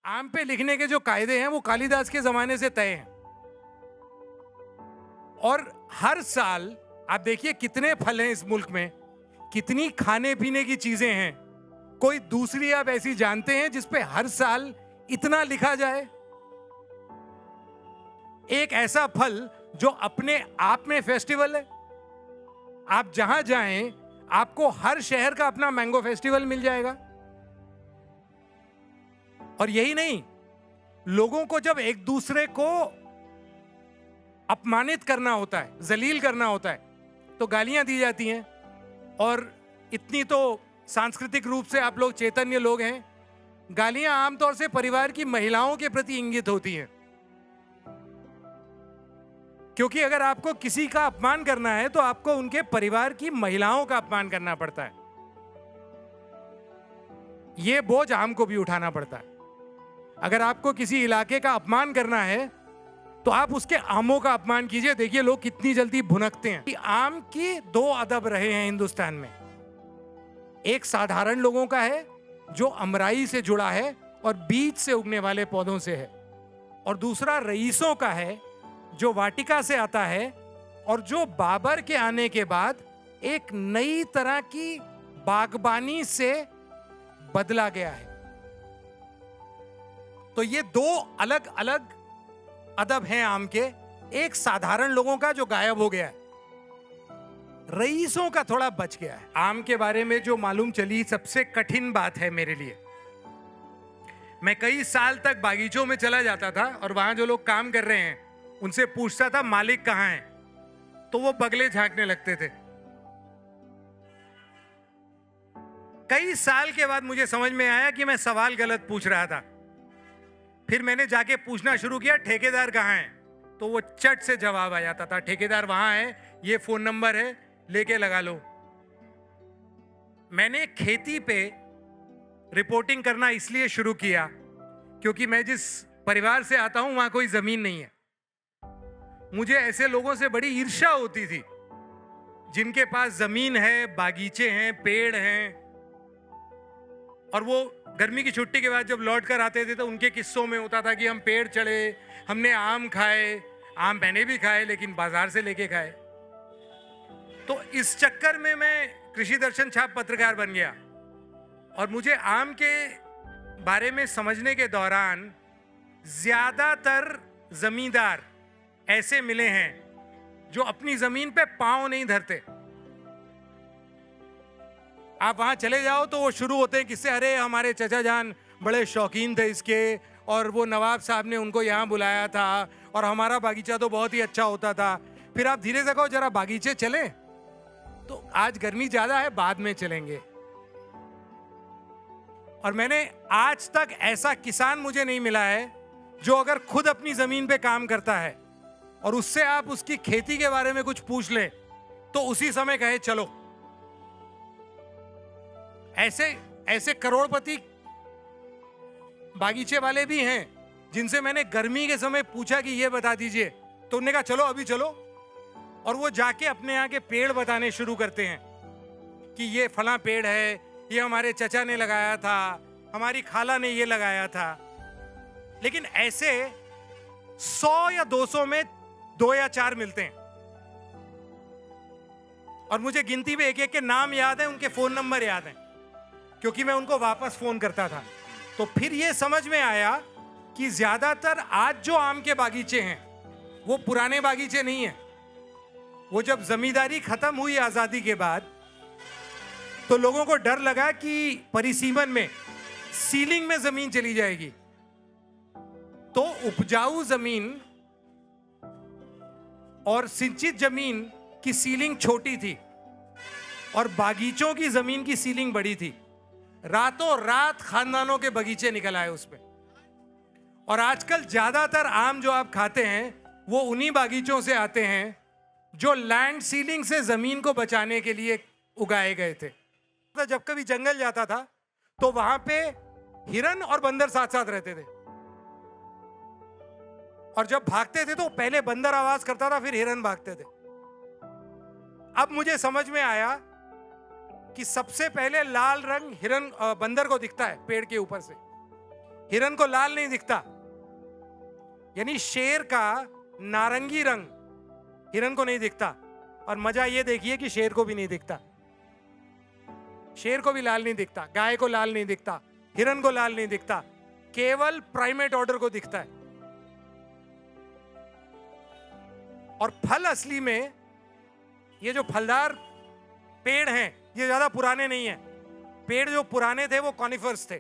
आम पे लिखने के जो कायदे हैं वो कालिदास के जमाने से तय हैं। और हर साल आप देखिए कितने फल हैं इस मुल्क में, कितनी खाने पीने की चीजें हैं। कोई दूसरी आप ऐसी जानते हैं जिस पे हर साल इतना लिखा जाए? एक ऐसा फल जो अपने आप में फेस्टिवल है। आप जहां जाएं आपको हर शहर का अपना मैंगो फेस्टिवल मिल जाएगा। और यही नहीं, लोगों को जब एक दूसरे को अपमानित करना होता है, जलील करना होता है, तो गालियां दी जाती हैं। और इतनी तो सांस्कृतिक रूप से आप लोग चैतन्य लोग हैं, गालियां आमतौर से परिवार की महिलाओं के प्रति इंगित होती हैं। क्योंकि अगर आपको किसी का अपमान करना है तो आपको उनके परिवार की महिलाओं का अपमान करना पड़ता है। यह बोझ आम को भी उठाना पड़ता है। अगर आपको किसी इलाके का अपमान करना है तो आप उसके आमों का अपमान कीजिए। देखिए लोग कितनी जल्दी भुनकते हैं। कि आम की दो अदब रहे हैं हिंदुस्तान में। एक साधारण लोगों का है जो अमराई से जुड़ा है और बीज से उगने वाले पौधों से है, और दूसरा रईसों का है जो वाटिका से आता है और जो बाबर के आने के बाद एक नई तरह की बागबानी से बदला गया है। तो ये दो अलग अलग अदब हैं आम के। एक साधारण लोगों का जो गायब हो गया है, रईसों का थोड़ा बच गया है। आम के बारे में जो मालूम चली सबसे कठिन बात है मेरे लिए। मैं कई साल तक बागीचों में चला जाता था और वहां जो लोग काम कर रहे हैं उनसे पूछता था मालिक कहां है, तो वो बगले झांकने लगते थे। कई साल के बाद मुझे समझ में आया कि मैं सवाल गलत पूछ रहा था। फिर मैंने जाके पूछना शुरू किया ठेकेदार कहां है, तो वो चट से जवाब आ जाता था ठेकेदार वहां है, ये फोन नंबर है, लेके लगा लो। मैंने खेती पे रिपोर्टिंग करना इसलिए शुरू किया क्योंकि मैं जिस परिवार से आता हूं वहां कोई जमीन नहीं है। मुझे ऐसे लोगों से बड़ी ईर्ष्या होती थी जिनके पास जमीन है, बागीचे हैं, पेड़ हैं, और वो गर्मी की छुट्टी के बाद जब लौट कर आते थे तो उनके किस्सों में होता था कि हम पेड़ चढ़े, हमने आम खाए, आम मैंने भी खाए लेकिन बाजार से लेके खाए। तो इस चक्कर में मैं कृषि दर्शन छाप पत्रकार बन गया। और मुझे आम के बारे में समझने के दौरान ज्यादातर जमींदार ऐसे मिले हैं जो अपनी जमीन पे पांव नहीं धरते। आप वहां चले जाओ तो वो शुरू होते हैं किससे, अरे हमारे चचा जान बड़े शौकीन थे इसके, और वो नवाब साहब ने उनको यहां बुलाया था, और हमारा बागीचा तो बहुत ही अच्छा होता था। फिर आप धीरे से कहो जरा बागीचे चलें, तो आज गर्मी ज्यादा है, बाद में चलेंगे। और मैंने आज तक ऐसा किसान मुझे नहीं मिला है जो अगर खुद अपनी जमीन पे काम करता है और उससे आप उसकी खेती के बारे में कुछ पूछ ले तो उसी समय कहे चलो। ऐसे ऐसे करोड़पति बागीचे वाले भी हैं जिनसे मैंने गर्मी के समय पूछा कि ये बता दीजिए, तो उन्होंने कहा चलो अभी चलो, और वो जाके अपने यहाँ के पेड़ बताने शुरू करते हैं कि ये फला पेड़ है, ये हमारे चचा ने लगाया था, हमारी खाला ने ये लगाया था। लेकिन ऐसे 100 या 200 में 2 या 4 मिलते हैं, और मुझे गिनती में एक एक के नाम याद है, उनके फोन नंबर याद हैं क्योंकि मैं उनको वापस फोन करता था। तो फिर ये समझ में आया कि ज्यादातर आज जो आम के बागीचे हैं वो पुराने बागीचे नहीं हैं। वो जब जमींदारी खत्म हुई आजादी के बाद तो लोगों को डर लगा कि परिसीमन में सीलिंग में जमीन चली जाएगी, तो उपजाऊ जमीन और सिंचित जमीन की सीलिंग छोटी थी और बागीचों की जमीन की सीलिंग बड़ी थी। रातों रात खानदानों के बगीचे निकल आए उसमें। और आजकल ज्यादातर आम जो आप खाते हैं वो उन्हीं बागीचों से आते हैं जो लैंड सीलिंग से जमीन को बचाने के लिए उगाए गए थे। तो जब कभी जंगल जाता था तो वहां पे हिरन और बंदर साथ साथ रहते थे, और जब भागते थे तो पहले बंदर आवाज करता था फिर हिरन भागते थे। अब मुझे समझ में आया कि सबसे पहले लाल रंग हिरन बंदर को दिखता है पेड़ के ऊपर से, हिरन को लाल नहीं दिखता, यानी शेर का नारंगी रंग हिरन को नहीं दिखता। और मजा ये देखिए कि शेर को भी नहीं दिखता, शेर को भी लाल नहीं दिखता, गाय को लाल नहीं दिखता, हिरन को लाल नहीं दिखता, केवल प्राइमेट ऑर्डर को दिखता है। और फल असली में, ये जो फलदार पेड़ हैं ये ज्यादा पुराने नहीं हैं। पेड़ जो पुराने थे वो कॉनिफर्स थे,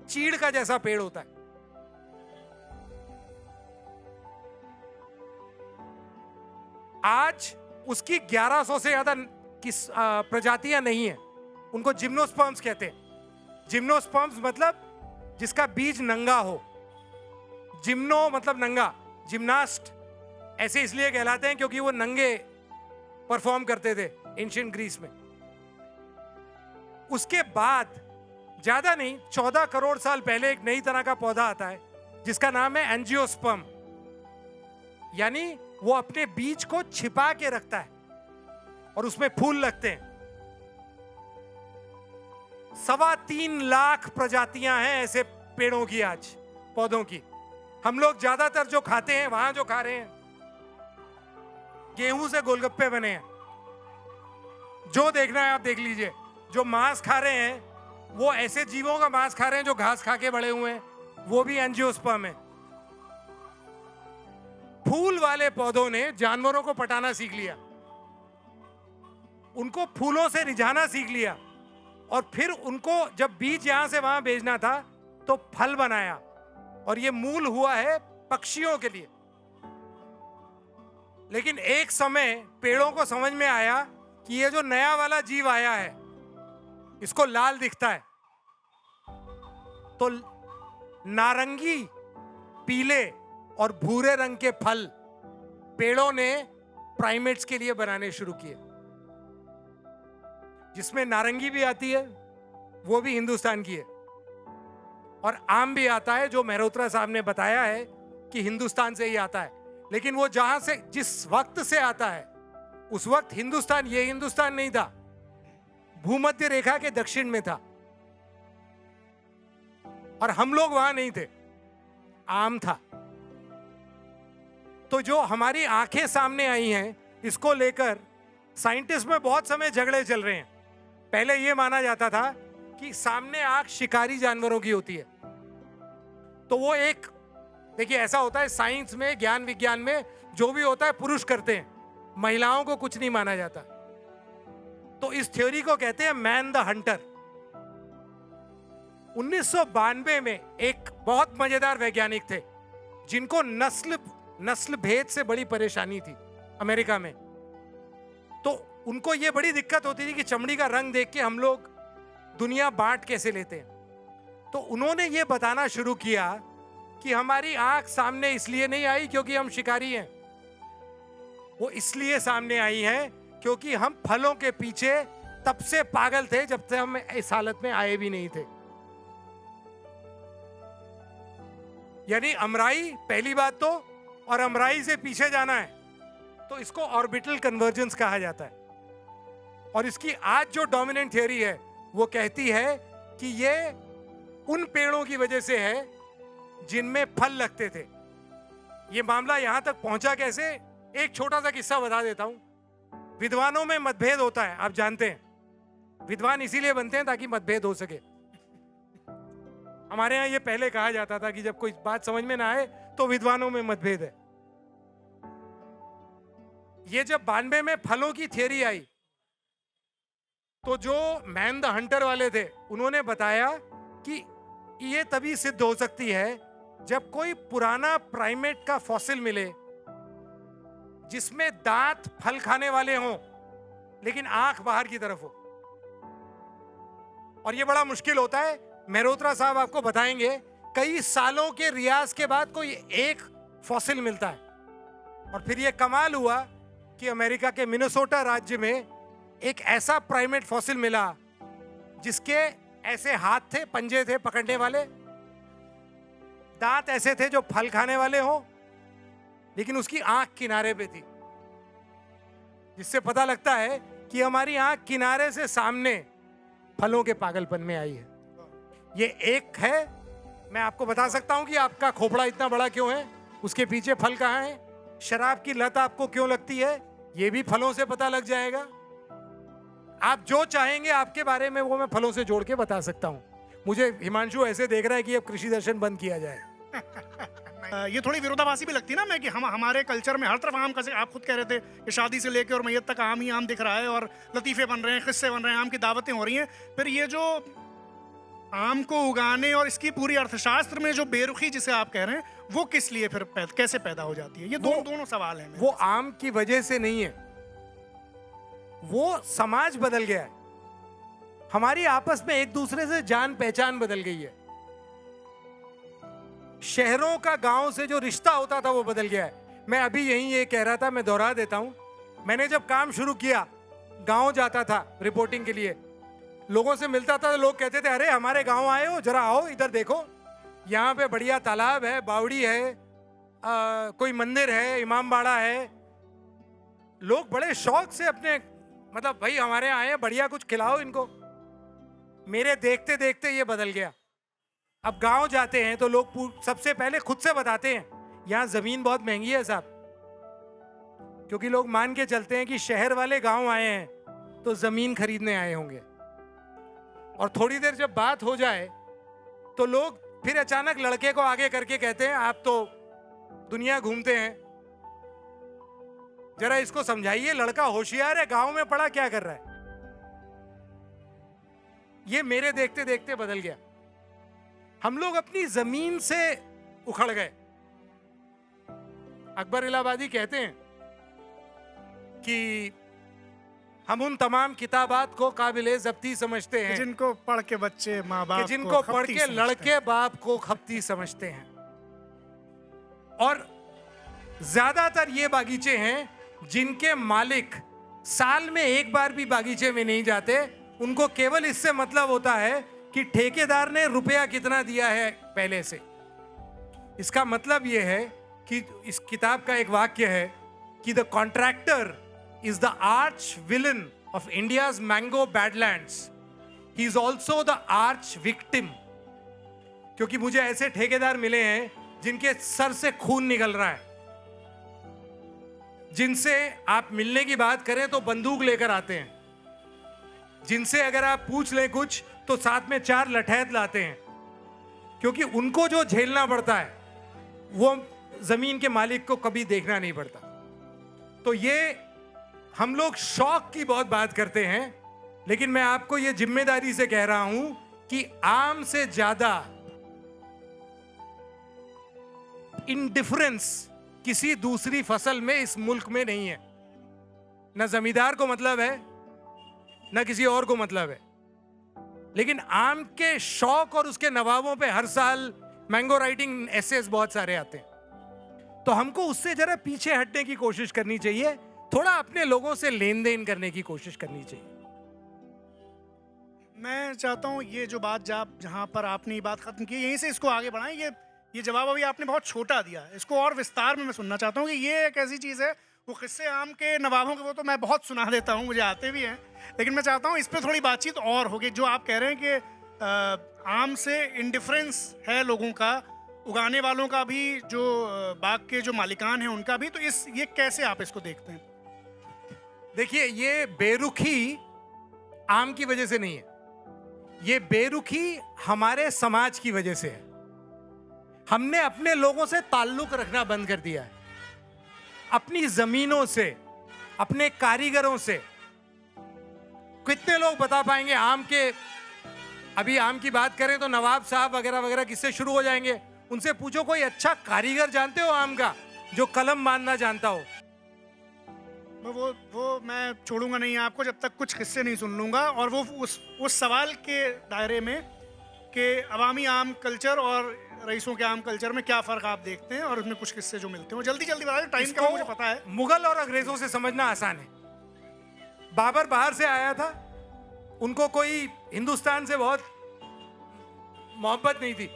चीड़ का जैसा पेड़ होता है। आज उसकी 1100 से ज्यादा प्रजातियां नहीं है। उनको जिम्नोस्पर्म्स कहते हैं। जिम्नोस्पर्म्स मतलब जिसका बीज नंगा हो। जिम्नो मतलब नंगा, जिम्नास्ट ऐसे इसलिए कहलाते हैं क्योंकि वो नंगे परफॉर्म करते थे एंशिएंट ग्रीस में। उसके बाद ज्यादा नहीं, 14 करोड़ साल पहले एक नई तरह का पौधा आता है जिसका नाम है एंजियोस्पर्म, यानी वो अपने बीज को छिपा के रखता है और उसमें फूल लगते हैं। 3.25 लाख प्रजातियां हैं ऐसे पेड़ों की, आज पौधों की। हम लोग ज्यादातर जो खाते हैं, वहां जो खा रहे हैं गेहूं से गोलगप्पे बने हैं, जो देखना है आप देख लीजिए। जो मांस खा रहे हैं वो ऐसे जीवों का मांस खा रहे हैं जो घास खा के बड़े हुए हैं, वो भी एंजियोस्पर्म है। फूल वाले पौधों ने जानवरों को पटाना सीख लिया, उनको फूलों से रिझाना सीख लिया, और फिर उनको जब बीज यहां से वहां भेजना था तो फल बनाया। और ये मूल हुआ है पक्षियों के लिए। लेकिन एक समय पेड़ों को समझ में आया कि ये जो नया वाला जीव आया है इसको लाल दिखता है, तो नारंगी, पीले और भूरे रंग के फल पेड़ों ने प्राइमेट्स के लिए बनाने शुरू किए। जिसमें नारंगी भी आती है, वो भी हिंदुस्तान की है, और आम भी आता है जो मेहरोत्रा साहब ने बताया है कि हिंदुस्तान से ही आता है। लेकिन वो जहां से, जिस वक्त से आता है, उस वक्त हिंदुस्तान ये हिंदुस्तान नहीं था, भूमध्य रेखा के दक्षिण में था, और हम लोग वहां नहीं थे, आम था। तो जो हमारी आंखें सामने आई हैं, इसको लेकर साइंटिस्ट में बहुत समय झगड़े चल रहे हैं। पहले यह माना जाता था कि सामने आंख शिकारी जानवरों की होती है, तो वो एक, देखिए ऐसा होता है साइंस में, ज्ञान विज्ञान में जो भी होता है पुरुष करते हैं, महिलाओं को कुछ नहीं माना जाता। तो इस थ्योरी को कहते हैं मैन द हंटर। 1992 में एक बहुत मजेदार वैज्ञानिक थे जिनको नस्ल भेद से बड़ी परेशानी थी अमेरिका में। तो उनको ये बड़ी दिक्कत होती थी कि चमड़ी का रंग देख के हम लोग दुनिया बांट कैसे लेते हैं। तो उन्होंने ये बताना शुरू किया कि हमारी आंख सामने इसलिए नहीं आई क्योंकि हम शिकारी हैं, वो इसलिए सामने आई है क्योंकि हम फलों के पीछे तब से पागल थे जब तक हम इस हालत में आए भी नहीं थे। यानी अमराई पहली बात तो, और अमराई से पीछे जाना है तो इसको ऑर्बिटल कन्वर्जेंस कहा जाता है। और इसकी आज जो डोमिनेंट थ्योरी है वो कहती है कि ये उन पेड़ों की वजह से है जिनमें फल लगते थे। ये मामला यहां तक पहुंचा कैसे, एक छोटा सा किस्सा बता देता हूं। विद्वानों में मतभेद होता है, आप जानते हैं विद्वान इसीलिए बनते हैं ताकि मतभेद हो सके। हमारे यहां ये पहले कहा जाता था कि जब कोई बात समझ में ना आए तो विद्वानों में मतभेद है। ये जब 92 में फलों की थियरी आई तो जो मैन द हंटर वाले थे उन्होंने बताया कि ये तभी सिद्ध हो सकती है जब कोई पुराना प्राइमेट का फॉसिल मिले जिसमें दांत फल खाने वाले हों लेकिन आंख बाहर की तरफ हो। और ये बड़ा मुश्किल होता है, मेहरोत्रा साहब आपको बताएंगे। कई सालों के रियाज के बाद कोई एक फॉसिल मिलता है। और फिर ये कमाल हुआ कि अमेरिका के मिनेसोटा राज्य में एक ऐसा प्राइमेट फॉसिल मिला जिसके ऐसे हाथ थे, पंजे थे पकड़ने वाले, दांत ऐसे थे जो फल खाने वाले हो, लेकिन उसकी आंख किनारे पे थी, जिससे पता लगता है कि हमारी आंख किनारे से सामने फलों के पागलपन में आई है। ये एक है। मैं आपको बता सकता हूं कि आपका खोपड़ा इतना बड़ा क्यों है, उसके पीछे फल कहाँ है। शराब की लत आपको क्यों लगती है, ये भी फलों से पता लग जाएगा। आप जो चाहेंगे आपके बारे में वो मैं फलों से जोड़ के बता सकता हूं। मुझे हिमांशु ऐसे देख रहा है कि अब कृषि दर्शन बंद किया जाए। ये थोड़ी विरोधाभासी भी लगती है ना मैं कि हमारे कल्चर में हर तरफ आम का, आप खुद कह रहे थे कि शादी से लेकर और मैयत तक आम ही आम दिख रहा है और लतीफ़े बन रहे हैं, किस्से बन रहे हैं, आम की दावतें हो रही हैं। फिर ये जो आम को उगाने और इसकी पूरी अर्थशास्त्र में जो बेरुखी जिसे आप कह रहे हैं, वो किस लिए फिर कैसे पैदा हो जाती है? ये दोनों सवाल हैं। वो आम की वजह से नहीं है, वो समाज बदल गया है। हमारी आपस में एक दूसरे से जान पहचान बदल गई है। शहरों का गांव से जो रिश्ता होता था वो बदल गया है। मैं अभी यही ये कह रहा था, मैं दोहरा देता हूं। मैंने जब काम शुरू किया, गांव जाता था रिपोर्टिंग के लिए, लोगों से मिलता था, लोग कहते थे अरे हमारे गांव आए हो, जरा आओ इधर देखो, यहाँ पे बढ़िया तालाब है, बावड़ी है, कोई मंदिर है, इमाम बाड़ा है। लोग बड़े शौक से अपने, मतलब भाई हमारे यहाँ आए हैं, बढ़िया कुछ खिलाओ इनको। मेरे देखते देखते ये बदल गया। अब गांव जाते हैं तो लोग सबसे पहले खुद से बताते हैं यहाँ जमीन बहुत महंगी है साहब, क्योंकि लोग मान के चलते हैं कि शहर वाले गांव आए हैं तो जमीन खरीदने आए होंगे। और थोड़ी देर जब बात हो जाए तो लोग फिर अचानक लड़के को आगे करके कहते हैं आप तो दुनिया घूमते हैं, जरा इसको समझाइए, लड़का होशियार है, गांव में पढ़ा क्या कर रहा है। ये मेरे देखते देखते बदल गया। हम लोग अपनी जमीन से उखड़ गए। अकबर इलाहाबादी कहते हैं कि हम उन तमाम किताबात को काबिले जब्ती समझते हैं जिनको पढ़ के बच्चे माँ बाप, जिनको पढ़ के लड़के बाप को खपती समझते हैं। और ज्यादातर ये बागीचे हैं जिनके मालिक साल में एक बार भी बागीचे में नहीं जाते। उनको केवल इससे मतलब होता है कि ठेकेदार ने रुपया कितना दिया है पहले से। इसका मतलब यह है कि इस किताब का एक वाक्य है कि the contractor is the arch villain of India's mango badlands. He is also the arch victim. क्योंकि मुझे ऐसे ठेकेदार मिले हैं जिनके सर से खून निकल रहा है, जिनसे आप मिलने की बात करें तो बंदूक लेकर आते हैं, जिनसे अगर आप पूछ लें कुछ तो साथ में 4 लठैत लाते हैं, क्योंकि उनको जो झेलना पड़ता है वो जमीन के मालिक को कभी देखना नहीं पड़ता। तो ये हम लोग शौक की बहुत बात करते हैं, लेकिन मैं आपको ये जिम्मेदारी से कह रहा हूं कि आम से ज्यादा इंडिफरेंस किसी दूसरी फसल में इस मुल्क में नहीं है। न जमींदार को मतलब है, न किसी और को मतलब है, लेकिन आम के शौक और उसके नवाबों पे हर साल मैंगो राइटिंग एसेस बहुत सारे आते हैं। तो हमको उससे जरा पीछे हटने की कोशिश करनी चाहिए, थोड़ा अपने लोगों से लेन देन करने की कोशिश करनी चाहिए। मैं चाहता हूँ ये जो बात जहाँ पर आपने ये बात खत्म की, यहीं से इसको आगे बढ़ाएं। ये जवाब अभी आपने बहुत छोटा दिया, इसको और विस्तार में मैं सुनना चाहता हूँ कि ये एक ऐसी चीज़ है, वो किस्से आम के नवाबों के वो तो मैं बहुत सुना देता हूँ, मुझे आते भी हैं, लेकिन मैं चाहता हूँ इस पर थोड़ी बातचीत और होगी। जो आप कह रहे हैं कि आम से इंडिफरेंस है लोगों का, उगाने वालों का भी, जो बाग के जो मालिकान हैं उनका भी, तो ये कैसे आप इसको देखते हैं? देखिए, ये बेरुखी आम की वजह से नहीं है, ये बेरुखी हमारे समाज की वजह से है। हमने अपने लोगों से ताल्लुक रखना बंद कर दिया है, अपनी जमीनों से, अपने कारीगरों से। कितने लोग बता पाएंगे आम के, अभी आम की बात करें तो नवाब साहब वगैरह वगैरह किससे शुरू हो जाएंगे। उनसे पूछो कोई अच्छा कारीगर जानते हो आम का, जो कलम बांधना जानता हो। वो मैं छोड़ूंगा नहीं आपको जब तक कुछ किस्से नहीं सुन लूंगा। और वो उस सवाल के दायरे में कि अवामी आम कल्चर और रईसों के आम कल्चर में क्या फ़र्क आप देखते हैं, और उसमें कुछ किस्से जो मिलते हैं वो जल्दी जल्दी बता दें, टाइम का मुझे पता है। मुगल और अंग्रेजों से समझना आसान है। बाबर बाहर से आया था, उनको कोई हिंदुस्तान से बहुत मोहब्बत नहीं थी।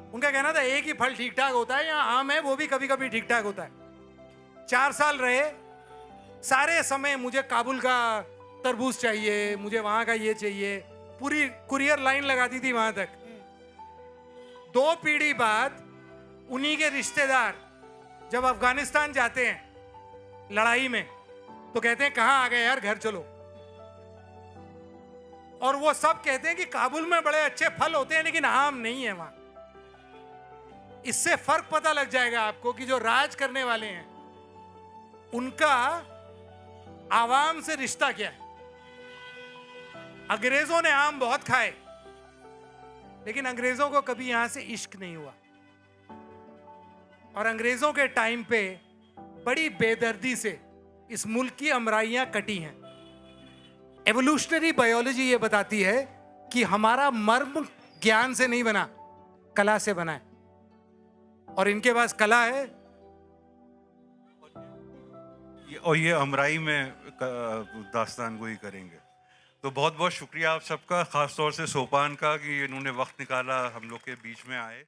उनका कहना था एक ही फल ठीक ठाक होता है, यहाँ आम है वो भी कभी कभी ठीक ठाक होता है। 4 साल रहे, सारे समय मुझे काबुल का तरबूज चाहिए, मुझे वहां का ये चाहिए, पूरी कुरियर लाइन लगा दी थी वहां तक। 2 पीढ़ी बाद उन्हीं के रिश्तेदार जब अफगानिस्तान जाते हैं लड़ाई में तो कहते हैं कहां आ गए यार, घर चलो। और वो सब कहते हैं कि काबुल में बड़े अच्छे फल होते हैं लेकिन आम नहीं है वहां। इससे फर्क पता लग जाएगा आपको कि जो राज करने वाले हैं उनका आवाम से रिश्ता क्या है। अंग्रेजों ने आम बहुत खाए लेकिन अंग्रेजों को कभी यहां से इश्क नहीं हुआ। और अंग्रेजों के टाइम पे बड़ी बेदर्दी से इस मुल्क की अमराइयां कटी हैं। एवोल्यूशनरी बायोलॉजी ये बताती है कि हमारा मर्म ज्ञान से नहीं बना, कला से बना है। और इनके पास कला है। और ये अमराई में दास्तान गोई करेंगे। तो बहुत बहुत शुक्रिया आप सबका, खास तौर से सोपान का कि इन्होंने वक्त निकाला हम लोग के बीच में आए।